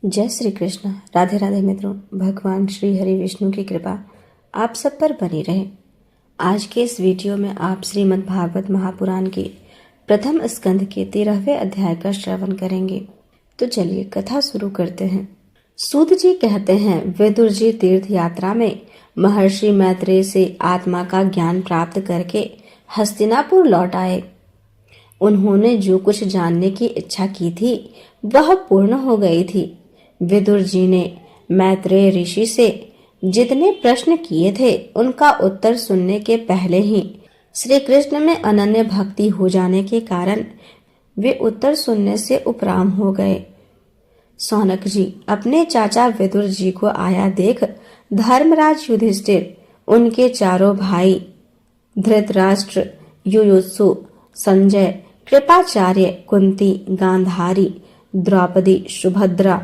जय श्री कृष्ण। राधे राधे मित्रों। भगवान श्री हरि विष्णु की कृपा आप सब पर बनी रहे। आज के इस वीडियो में आप श्रीमद् भागवत महापुराण के प्रथम स्कंध के 13वें अध्याय का श्रवण करेंगे। तो चलिए कथा शुरू करते हैं। सूत जी कहते हैं, विदुर जी तीर्थ यात्रा में महर्षि मैत्रेय से आत्मा का ज्ञान प्राप्त करके हस्तिनापुर लौट आए। उन्होंने जो कुछ जानने की इच्छा की थी वह पूर्ण हो गई थी। विदुर जी ने मैत्रेय ऋषि से जितने प्रश्न किए थे उनका उत्तर सुनने के पहले ही श्री कृष्ण में अनन्य भक्ति हो जाने के कारण वे उत्तर सुनने से उपराम हो गए। सौनक जी अपने चाचा विदुर जी को आया देख धर्मराज युधिष्ठिर, उनके चारों भाई धृतराष्ट्र, युयुत्सु, संजय, कृपाचार्य, कुंती, गांधारी, द्रौपदी, सुभद्रा,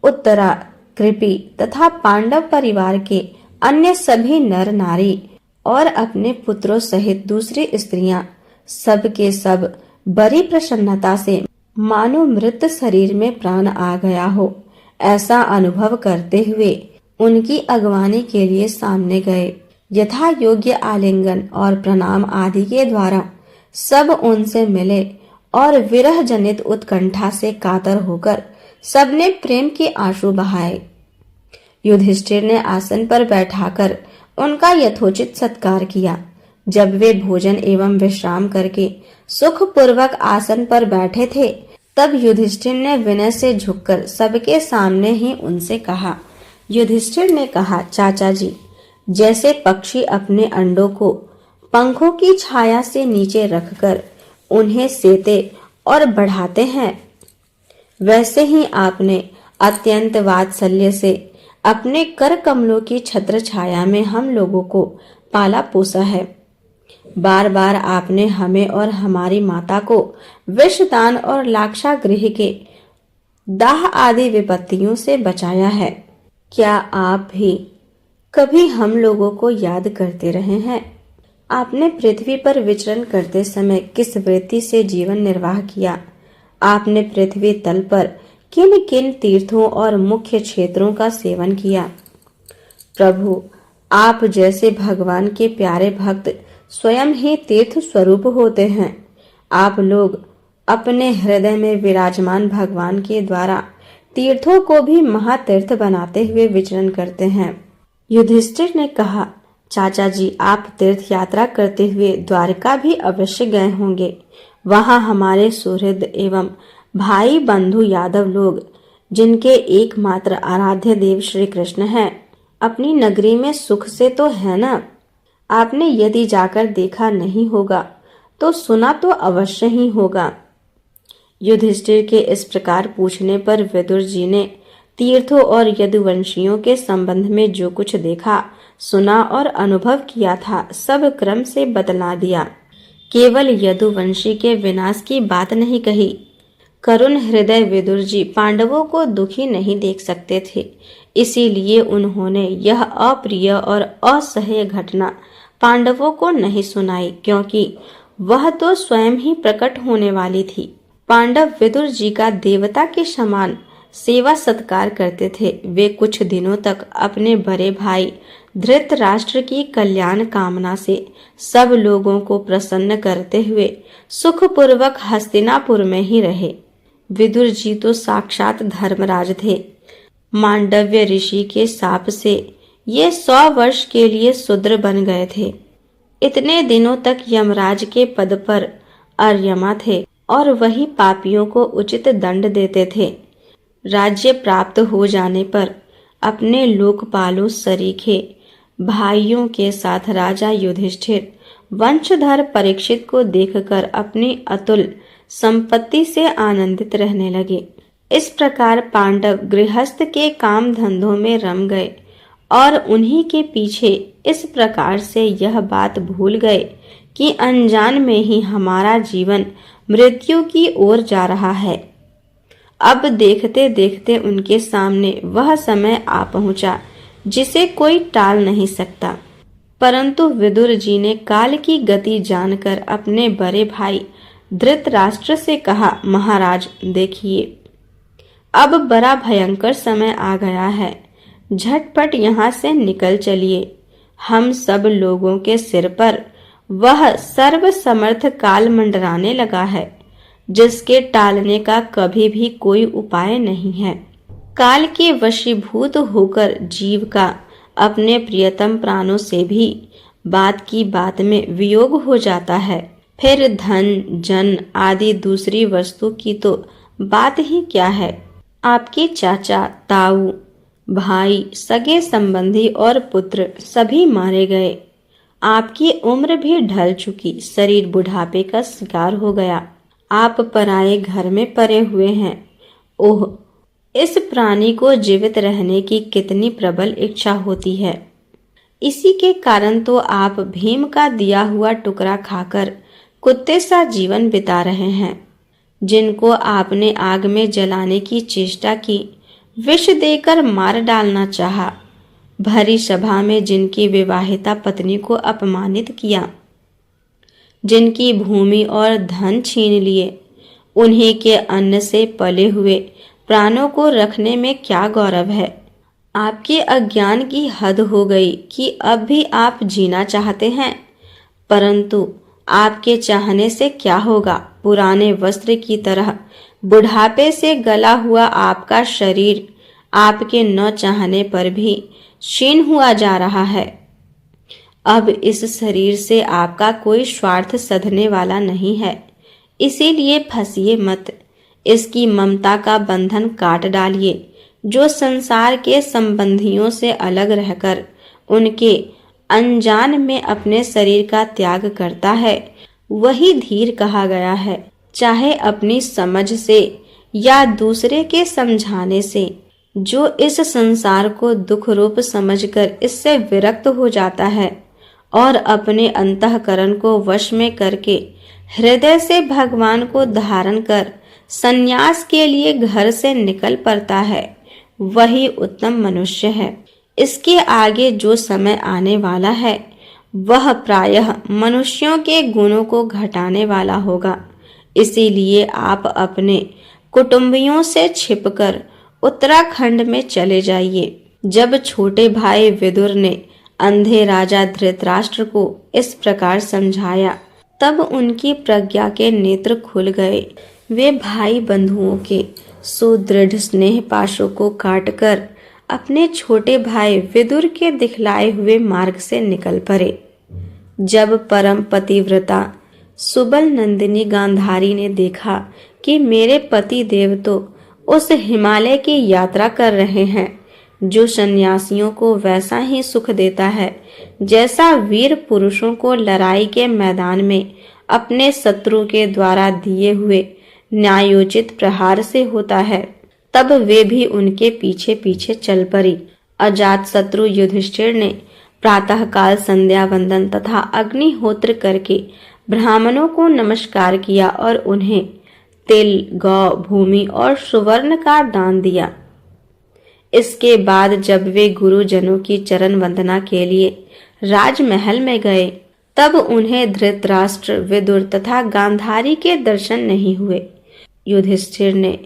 उत्तरा, कृपि तथा पांडव परिवार के अन्य सभी नर नारी और अपने पुत्रों सहित दूसरी स्त्रियां सब के सब बड़ी प्रसन्नता से मानो मृत शरीर में प्राण आ गया हो ऐसा अनुभव करते हुए उनकी अगवानी के लिए सामने गए। यथा योग्य आलिंगन और प्रणाम आदि के द्वारा सब उनसे मिले और विरह जनित उत्कंठा से कातर होकर सबने प्रेम के आंसू बहाए। युधिष्ठिर ने आसन पर बैठाकर उनका यथोचित सत्कार किया। जब वे भोजन एवं विश्राम करके सुख पूर्वक आसन पर बैठे थे तब युधिष्ठिर ने विनय से झुककर सबके सामने ही उनसे कहा। युधिष्ठिर ने कहा, चाचा जी, जैसे पक्षी अपने अंडों को पंखों की छाया से नीचे रखकर उन्हें सेते और बढ़ाते हैं, वैसे ही आपने अत्यंत वात्सल्य से अपने कर कमलों की छत्र छाया में हम लोगों को पाला पोसा है। बार बार आपने हमें और हमारी माता को विषदान और लाक्षागृह के दाह आदि विपत्तियों से बचाया है। क्या आप भी कभी हम लोगों को याद करते रहे हैं? आपने पृथ्वी पर विचरण करते समय किस वृत्ति से जीवन निर्वाह किया? आपने पृथ्वी तल पर किन किन तीर्थों और मुख्य क्षेत्रों का सेवन किया? प्रभु, आप जैसे भगवान के प्यारे भक्त स्वयं ही तीर्थ स्वरूप होते हैं। आप लोग अपने हृदय में विराजमान भगवान के द्वारा तीर्थों को भी महातीर्थ बनाते हुए विचरण करते हैं। युधिष्ठिर ने कहा, चाचा जी, आप तीर्थ यात्रा करते हुए द्वारका भी अवश्य गए होंगे। वहां हमारे सुहृद एवं भाई बंधु यादव लोग, जिनके एकमात्र आराध्य देव श्री कृष्ण हैं, अपनी नगरी में सुख से तो है ना? आपने यदि जाकर देखा नहीं होगा तो सुना तो अवश्य ही होगा। युधिष्ठिर के इस प्रकार पूछने पर विदुर जी ने तीर्थों और यदुवंशियों के संबंध में जो कुछ देखा, सुना और अनुभव किया था सब क्रम से बतला दिया। केवल यदुवंशी के विनाश की बात नहीं कही। करुण हृदय विदुर जी पांडवों को दुखी नहीं देख सकते थे, इसीलिए उन्होंने यह अप्रिय और असह्य घटना पांडवों को नहीं सुनाई, क्योंकि वह तो स्वयं ही प्रकट होने वाली थी। पांडव विदुर जी का देवता के समान सेवा सत्कार करते थे। वे कुछ दिनों तक अपने बड़े भाई धृतराष्ट्र की कल्याण कामना से सब लोगों को प्रसन्न करते हुए सुखपूर्वक हस्तिनापुर में ही रहे। विदुर जी तो साक्षात धर्मराज थे। मांडव्य ऋषि के शाप से ये 100 वर्ष के लिए शूद्र बन गए थे। इतने दिनों तक यमराज के पद पर अर्यमा थे और वही पापियों को उचित दंड देते थे। राज्य प्राप्त हो जाने पर अपने लोकपालों सरीखे भाइयों के साथ राजा युधिष्ठिर वंशधर परीक्षित को देखकर अपनी अतुल संपत्ति से आनंदित रहने लगे। इस प्रकार पांडव गृहस्थ के काम धंधों में रम गए और उन्हीं के पीछे इस प्रकार से यह बात भूल गए कि अनजान में ही हमारा जीवन मृत्यु की ओर जा रहा है। अब देखते देखते उनके सामने वह समय आ पहुंचा जिसे कोई टाल नहीं सकता। परंतु विदुर जी ने काल की गति जानकर अपने बड़े भाई धृतराष्ट्र से कहा, महाराज देखिए, अब बड़ा भयंकर समय आ गया है, झटपट यहाँ से निकल चलिए। हम सब लोगों के सिर पर वह सर्वसमर्थ काल मंडराने लगा है, जिसके टालने का कभी भी कोई उपाय नहीं है। काल के वशीभूत होकर जीव का अपने प्रियतम प्राणों से भी बात की बात में वियोग हो जाता है। फिर धन जन आदि दूसरी वस्तु की तो बात ही क्या है। आपके चाचा ताऊ भाई सगे संबंधी और पुत्र सभी मारे गए। आपकी उम्र भी ढल चुकी, शरीर बुढ़ापे का शिकार हो गया। आप पराए घर में पड़े हुए हैं। ओह, इस प्राणी को जीवित रहने की कितनी प्रबल इच्छा होती है। इसी के कारण तो आप भीम का दिया हुआ टुकड़ा खाकर कुत्ते सा जीवन बिता रहे हैं। जिनको आपने आग में जलाने की चेष्टा की, विष देकर मार डालना चाहा, भरी सभा में जिनकी विवाहिता पत्नी को अपमानित किया, जिनकी भूमि और धन छीन लिए, उन्हीं के अन्न से पले हुए प्राणों को रखने में क्या गौरव है। आपके अज्ञान की हद हो गई कि अब भी आप जीना चाहते हैं, परंतु आपके चाहने से क्या होगा। पुराने वस्त्र की तरह बुढ़ापे से गला हुआ आपका शरीर आपके न चाहने पर भी क्षीण हुआ जा रहा है। अब इस शरीर से आपका कोई स्वार्थ सधने वाला नहीं है, इसीलिए फंसिए मत। इसकी ममता का बंधन काट डालिए। जो संसार के संबंधियों से अलग रहकर उनके अनजान में अपने शरीर का त्याग करता है, वही धीर कहा गया है। चाहे अपनी समझ से या दूसरे के समझाने से। जो इस संसार को दुख रूप समझकर इससे विरक्त हो जाता है और अपने अंतःकरण को वश में करके हृदय से भगवान को धारण कर संन्यास के लिए घर से निकल पड़ता है, वही उत्तम मनुष्य है। इसके आगे जो समय आने वाला है, वह प्रायः मनुष्यों के गुणों को घटाने वाला होगा। इसीलिए आप अपने कुटुंबियों से छिपकर उत्तराखंड में चले जाइए। जब छोटे भाई विदुर ने अंधे राजा धृतराष्ट्र को इस प्रकार समझाया, तब उनकी प्रज्ञा के नेत्र खुल गए। वे भाई बंधुओं के सुदृढ़ स्नेह पाशों को काटकर अपने छोटे भाई विदुर के दिखलाए हुए मार्ग से निकल पड़े। जब परम पतिव्रता सुबल नंदिनी गांधारी ने देखा कि मेरे पति देव तो उस हिमालय की यात्रा कर रहे हैं, जो सन्यासियों को वैसा ही सुख देता है जैसा वीर पुरुषों को लड़ाई के मैदान में अपने शत्रु के द्वारा दिए हुए न्यायोचित प्रहार से होता है, तब वे भी उनके पीछे पीछे चल पड़ी। अजात शत्रु युधिष्ठिर ने प्रातःकाल संध्या वंदन तथा अग्निहोत्र करके ब्राह्मणों को नमस्कार किया और उन्हें तिल, गौ, भूमि और सुवर्ण का दान दिया। इसके बाद जब वे गुरुजनों की चरण वंदना के लिए राजमहल में गए, तब उन्हें धृतराष्ट्र, विदुर तथा गांधारी के दर्शन नहीं हुए। युधिष्ठिर ने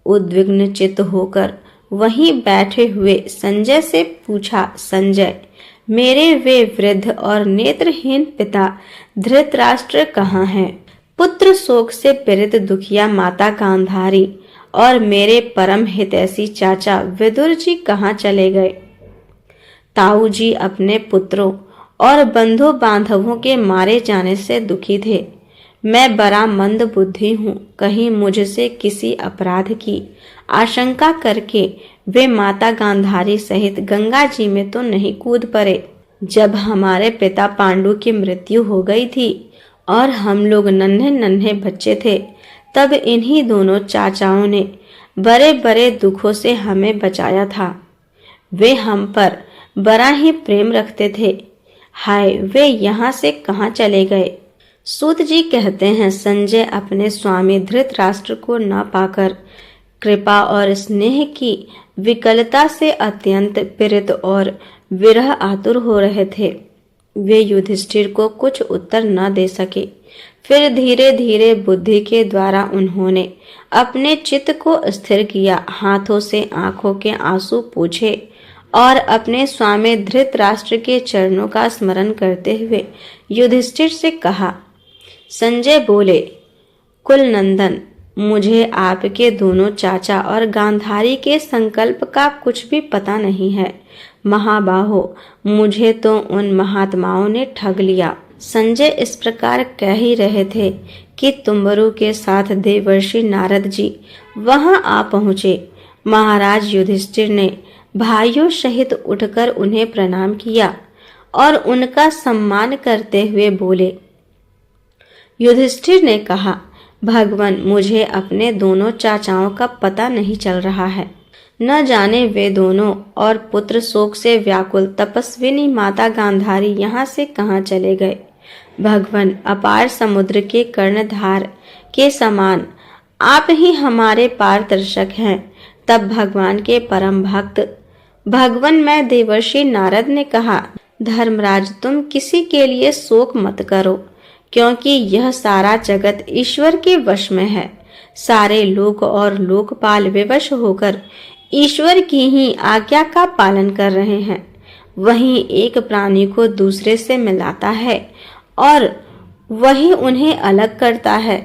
उद्विग्न चित्त होकर वहीं बैठे हुए संजय से पूछा, संजय, मेरे वे वृद्ध और नेत्रहीन पिता धृतराष्ट्र कहाँ हैं? पुत्र शोक से पीड़ित दुखिया माता गांधारी और मेरे परम हितैषी चाचा विदुर जी कहाँ चले गए? ताऊ जी अपने पुत्रों और बंधु बांधवों के मारे जाने से दुखी थे। मैं बड़ा मंद बुद्धि हूँ, कहीं मुझसे किसी अपराध की आशंका करके वे माता गांधारी सहित गंगा जी में तो नहीं कूद पड़े। जब हमारे पिता पांडु की मृत्यु हो गई थी और हम लोग नन्हे नन्हे बच्चे थे, तब इन्हीं दोनों चाचाओं ने बड़े बड़े दुखों से हमें बचाया था। वे हम पर बड़ा ही प्रेम रखते थे। हाय, वे यहाँ से कहाँ चले गए? सूत जी कहते हैं, संजय अपने स्वामी धृतराष्ट्र को न पाकर कृपा और स्नेह की विकलता से अत्यंत पीड़ित और विरह आतुर हो रहे थे। वे युधिष्ठिर को कुछ उत्तर न दे सके। फिर धीरे धीरे बुद्धि के द्वारा उन्होंने अपने चित्त को स्थिर किया, हाथों से आंखों के आंसू पोंछे और अपने स्वामी धृतराष्ट्र के चरणों का स्मरण करते हुए युधिष्ठिर से कहा। संजय बोले, कुलनंदन, मुझे आपके दोनों चाचा और गांधारी के संकल्प का कुछ भी पता नहीं है। महाबाहो, मुझे तो उन महात्माओं ने ठग लिया। संजय इस प्रकार कह ही रहे थे कि तुम्बरु के साथ देवर्षि नारद जी वहां आ पहुंचे। महाराज युधिष्ठिर ने भाइयों सहित उठकर उन्हें प्रणाम किया और उनका सम्मान करते हुए बोले। युधिष्ठिर ने कहा, भगवान, मुझे अपने दोनों चाचाओं का पता नहीं चल रहा है। न जाने वे दोनों और पुत्र शोक से व्याकुल तपस्विनी माता गांधारी यहाँ से कहाँ चले गए। भगवान, अपार समुद्र के कर्णधार के समान आप ही हमारे पारदर्शक हैं। तब भगवान के परम भक्त भगवान मैं देवर्षि नारद ने कहा, धर्मराज, तुम किसी के लिए शोक मत करो, क्योंकि यह सारा जगत ईश्वर के वश में है। सारे लोक और लोकपाल विवश होकर ईश्वर की ही आज्ञा का पालन कर रहे हैं। वही एक प्राणी को दूसरे से मिलाता है और वही उन्हें अलग करता है।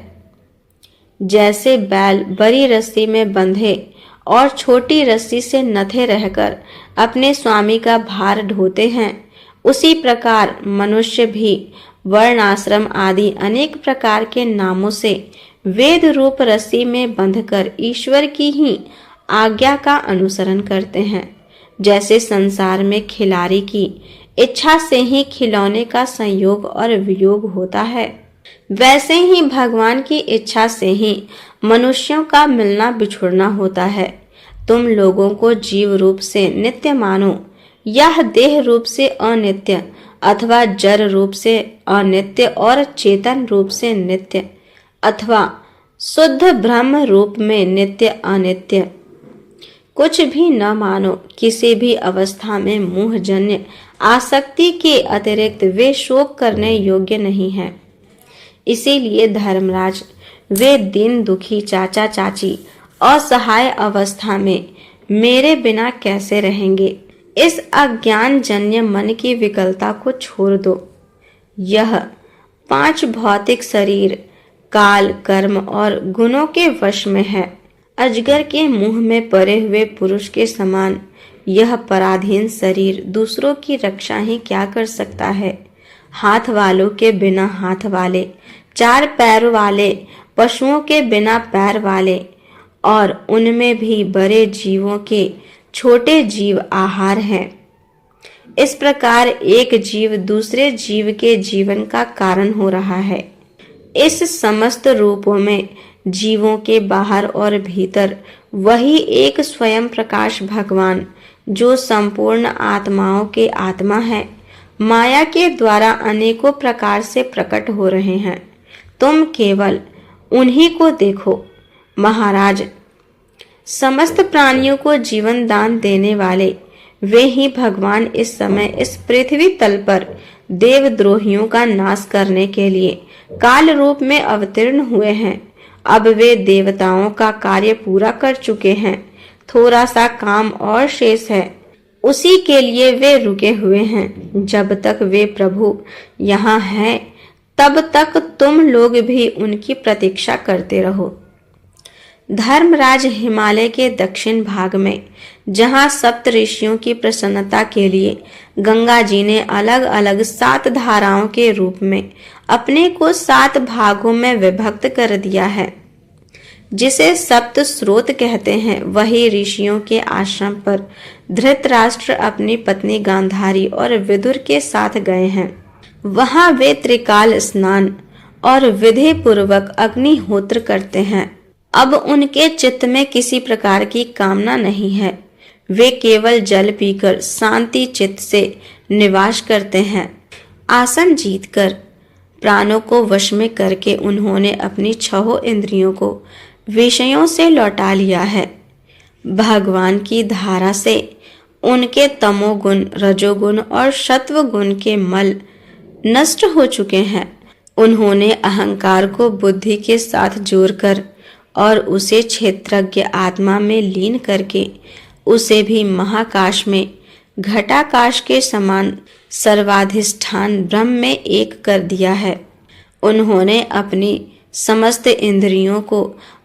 जैसे बैल बड़ी रस्सी में बंधे और छोटी रस्सी से नथे रहकर अपने स्वामी का भार ढोते हैं, उसी प्रकार मनुष्य भी वर्ण आश्रम आदि अनेक प्रकार के नामों से वेद रूप रस्सी में बंधकर ईश्वर की ही आज्ञा का अनुसरण करते हैं। जैसे संसार में खिलाड़ी की इच्छा से ही खिलौने का संयोग और वियोग होता है, वैसे ही भगवान की इच्छा से ही मनुष्यों का मिलना बिछुड़ना होता है। तुम लोगों को जीव रूप से नित्य मानो, यह देह रूप से अनित्य अथवा जड़ रूप से अनित्य और चेतन रूप से नित्य अथवा शुद्ध ब्रह्म रूप में नित्य अनित्य कुछ भी न मानो। किसी भी अवस्था में मोहजन्य आसक्ति के अतिरिक्त वे शोक करने योग्य नहीं है। इसीलिए धर्मराज, वे दीन दुखी चाचा चाची असहाय अवस्था में मेरे बिना कैसे रहेंगे। इस अज्ञान जन्य मन की विकलता को छोड़ दो। यह 5 भौतिक शरीर काल, कर्म और गुणों के वश में है। अजगर के मुंह में पड़े हुए पुरुष के समान यह पराधीन शरीर दूसरों की रक्षा ही क्या कर सकता है। हाथ वालों के बिना हाथ वाले, 4 पैर वाले पशुओं के बिना पैर वाले, और उनमें भी बड़े जीवों के छोटे जीव आहार हैं। इस प्रकार एक जीव दूसरे जीव के जीवन का कारण हो रहा है। इस समस्त रूपों में जीवों के बाहर और भीतर वही एक स्वयं प्रकाश भगवान, जो संपूर्ण आत्माओं के आत्मा है, माया के द्वारा अनेकों प्रकार से प्रकट हो रहे हैं। तुम केवल उन्हीं को देखो। महाराज, समस्त प्राणियों को जीवन दान देने वाले वे ही भगवान इस समय इस पृथ्वी तल पर देवद्रोहियों का नाश करने के लिए काल रूप में अवतीर्ण हुए हैं। अब वे देवताओं का कार्य पूरा कर चुके हैं। थोड़ा सा काम और शेष है, उसी के लिए वे रुके हुए हैं। जब तक वे प्रभु यहाँ हैं, तब तक तुम लोग भी उनकी प्रतीक्षा करते रहो। धर्मराज, हिमालय के दक्षिण भाग में जहाँ 7 ऋषियों की प्रसन्नता के लिए गंगा जी ने अलग अलग 7 धाराओं के रूप में अपने को 7 भागों में विभक्त कर दिया है, जिसे सप्त स्रोत कहते हैं, वही ऋषियों के आश्रम पर धृतराष्ट्र अपनी पत्नी गांधारी और विदुर के साथ गए हैं। वहां वे त्रिकाल स्नान और विधि पूर्वक अग्निहोत्र करते हैं। अब उनके चित्त में किसी प्रकार की कामना नहीं है। वे केवल जल पीकर शांति चित्त से निवास करते हैं। आसन जीतकर प्राणों को वश में करके उन्होंने अपनी 6 इंद्रियों को विषयों से लौटा लिया है। भगवान की धारा से उनके तमोगुण, रजोगुण और सत्वगुण के मल नष्ट हो चुके हैं। उन्होंने अहंकार को बुद्धि के साथ जोड़कर और उसे क्षेत्रज्ञ आत्मा में लीन करके उसे भी महाकाश में घटाकाश के समान सर्वाधिष्ठान ब्रह्म में एक कर दिया है। उन्होंने अपनी समस्त इंद्रियों को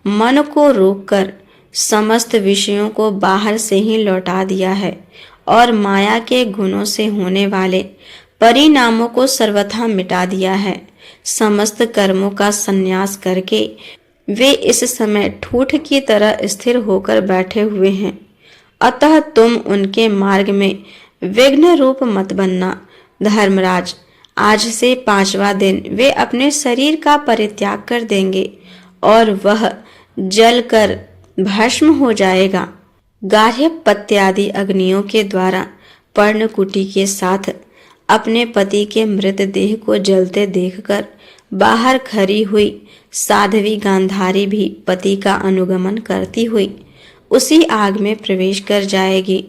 मन को रोककर समस्त विषयों को बाहर से ही लौटा दिया है और माया के गुणों से होने वाले परिणामों को सर्वथा मिटा दिया है। समस्त कर्मों का संन्यास करके वे इस समय ठूठ की तरह स्थिर होकर बैठे हुए हैं। अतः तुम उनके मार्ग में विघ्न रूप मत बनना। धर्मराज, आज से 5वां दिन वे अपने शरीर का परित्याग कर देंगे और वह जल कर भस्म हो जाएगा। गार्हपत्यादि अग्नियों के द्वारा पर्णकुटी के साथ अपने पति के मृतदेह को जलते देखकर बाहर खड़ी हुई साध्वी गांधारी भी पति का अनुगमन करती हुई उसी आग में प्रवेश कर जाएगी।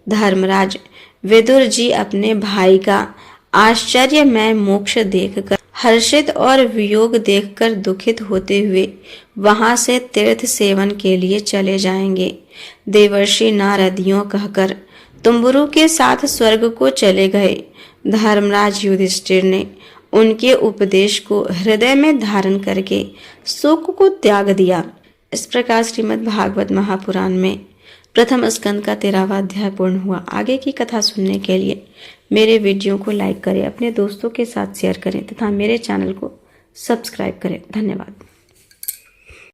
धर्मराज, विदुर जी अपने भाई का आश्चर्यमय मोक्ष देखकर हर्षित और वियोग देखकर दुखित होते हुए वहां से तीर्थ सेवन के लिए चले जाएंगे। देवर्षि नारद यूं कहकर तुम्बुरु के साथ स्वर्ग को चले गए। धर्मराज युधिष्ठिर ने उनके उपदेश को हृदय में धारण करके शोक को त्याग दिया। इस प्रकार श्रीमद् भागवत महापुराण में प्रथम स्कंद का 13वां अध्याय पूर्ण हुआ। आगे की कथा सुनने के लिए मेरे वीडियो को लाइक करें, अपने दोस्तों के साथ शेयर करें तथा मेरे चैनल को सब्सक्राइब करें। धन्यवाद।